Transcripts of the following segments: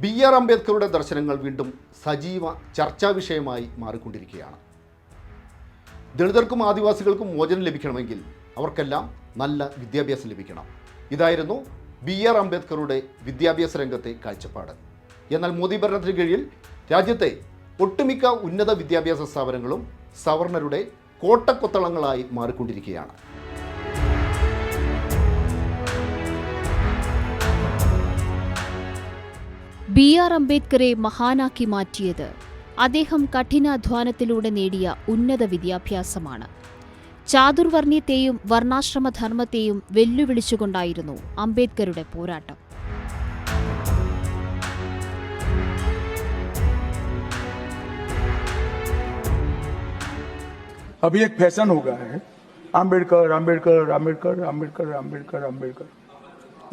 BR. അംബേദ്കറുടെ ദർശനങ്ങൾ വീണ്ടും സജീവ ചർച്ചാ വിഷയമായി മാറിക്കൊണ്ടിരിക്കുകയാണ്. ദളിതർക്കും ആദിവാസികൾക്കും മോചനം ലഭിക്കണമെങ്കിൽ അവർക്കെല്ലാം നല്ല വിദ്യാഭ്യാസം ലഭിക്കണം. ഇതായിരുന്നു ബി.ആർ. അംബേദ്കറുടെ വിദ്യാഭ്യാസ രംഗത്തെ കാഴ്ചപ്പാട്. എന്നാൽ മോദി ഭരണത്തിന് കീഴിൽ രാജ്യത്തെ ഒട്ടുമിക്ക ഉന്നത വിദ്യാഭ്യാസ സ്ഥാപനങ്ങളും സവർണരുടെ കോട്ടക്കൊത്തളങ്ങളായി മാറിക്കൊണ്ടിരിക്കുകയാണ്. ബി.ആർ. അംബേദ്കറെ മഹാനാക്കി മാറ്റിയത് അദ്ദേഹം കഠിനാധ്വാനത്തിലൂടെ നേടിയ ഉന്നത വിദ്യാഭ്യാസമാണ്. ചാതുർവർണ്ണ്യത്തെയും വർണ്ണാശ്രമധർമ്മത്തെയും വെല്ലുവിളിച്ചുകൊണ്ടായിരുന്നു അംബേദ്കറുടെ പോരാട്ടം. अभी एक फैशन हो गया है, आम्बेडकर आम्बेडकर आम्बेडकर आम्बेडकर आम्बेडकर आम्बेडकर.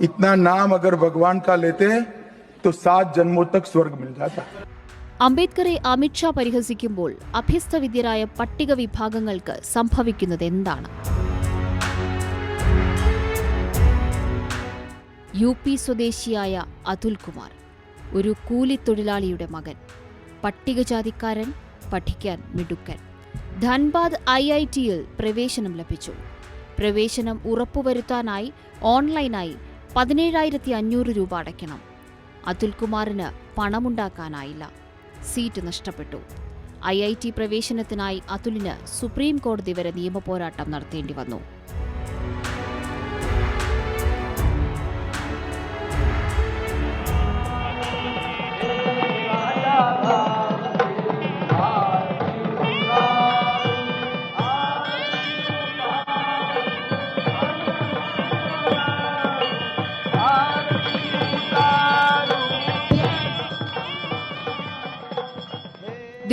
इतना नाम अगर भगवान का लेते तो 7 जन्मों तक स्वर्ग मिल जाता. അംബേദ്കറെ അമിത്ഷാ പരിഹസിക്കുമ്പോൾ അഭ്യസ്തവിദ്യരായ പട്ടിക വിഭാഗങ്ങൾക്ക് സംഭവിക്കുന്നത് എന്താണ്? UP സ്വദേശിയായ അതുൽ കുമാർ, ഒരു കൂലിത്തൊഴിലാളിയുടെ മകൻ, പട്ടികജാതിക്കാരൻ, പഠിക്കാൻ മിടുക്കൻ. ധൻബാദ് IIT-യിൽ പ്രവേശനം ലഭിച്ചു. പ്രവേശനം ഉറപ്പുവരുത്താനായി ഓൺലൈനായി 17,500 രൂപ അടയ്ക്കണം. അതുൽകുമാറിന് പണമുണ്ടാക്കാനായില്ല. സീറ്റ് നഷ്ടപ്പെട്ടു. IIT പ്രവേശനത്തിനായി അതുലിന് സുപ്രീം കോടതി വരെ നിയമപോരാട്ടം നടത്തേണ്ടി വന്നു.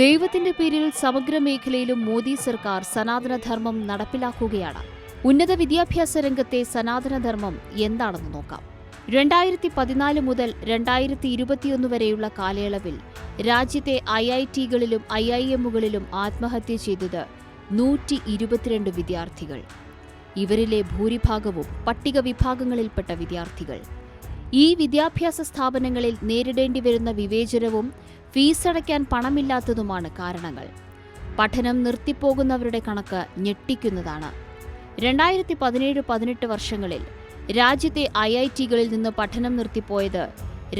ദൈവത്തിന്റെ പേരിൽ സമഗ്ര മേഖലയിലും മോദി സർക്കാർ സനാതനധർമ്മം നടപ്പിലാക്കുകയാണ്. ഉന്നത വിദ്യാഭ്യാസ രംഗത്തെ സനാതനധർമ്മം എന്താണെന്ന് നോക്കാം. 2014 മുതൽ 2021 വരെയുള്ള കാലയളവിൽ രാജ്യത്തെ IIT-കളിലും IIM-കളിലും ആത്മഹത്യ ചെയ്തത് 122 വിദ്യാർത്ഥികൾ. ഇവരിലെ ഭൂരിഭാഗവും പട്ടിക വിഭാഗങ്ങളിൽപ്പെട്ട വിദ്യാർത്ഥികൾ. ഈ വിദ്യാഭ്യാസ സ്ഥാപനങ്ങളിൽ നേരിടേണ്ടി വരുന്ന വിവേചനവും ഫീസടയ്ക്കാൻ പണമില്ലാത്തതുമാണ് കാരണങ്ങൾ. പഠനം നിർത്തിപ്പോകുന്നവരുടെ കണക്ക് ഞെട്ടിക്കുന്നതാണ്. 2017-18 വർഷങ്ങളിൽ രാജ്യത്തെ IIT-കളിൽ നിന്ന് പഠനം നിർത്തിപ്പോയത്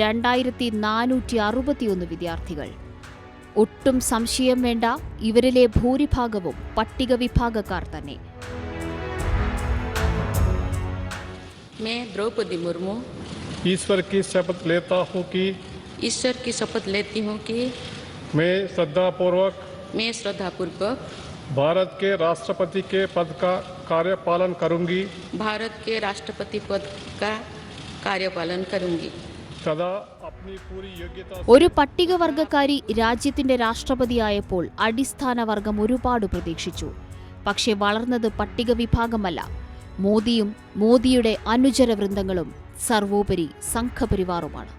2461 വിദ്യാർത്ഥികൾ. ഒട്ടും സംശയം വേണ്ട, ഇവരിലെ ഭൂരിഭാഗവും പട്ടിക വിഭാഗക്കാർ തന്നെ. मैं द्रौपदी मुर्मू ईश्वर की शपथ लेता हूँ कि ईश्वर की शपथ लेती हूँ कि मैं श्रद्धापूर्वक भारत के राष्ट्रपति के पद का कार्यपालन करूंगी भारत के राष्ट्रपति पद का कार्यपालन करूंगी सदा अपनी पूरी योग्यता. ഒരു പട്ടികവർഗക്കാരി രാജ്യത്തിന്റെ രാഷ്ട്രപതിയായപ്പോൾ അടിസ്ഥാന വർഗം ഒരുപാട് പ്രതീക്ഷിച്ചു. പക്ഷേ വളർന്നത് പട്ടിക വിഭാഗമല്ല. മോദിയും മോദിയുടെ അനുചരവൃന്ദങ്ങളും സർവോപരി സംഘപരിവാറുമാണ്.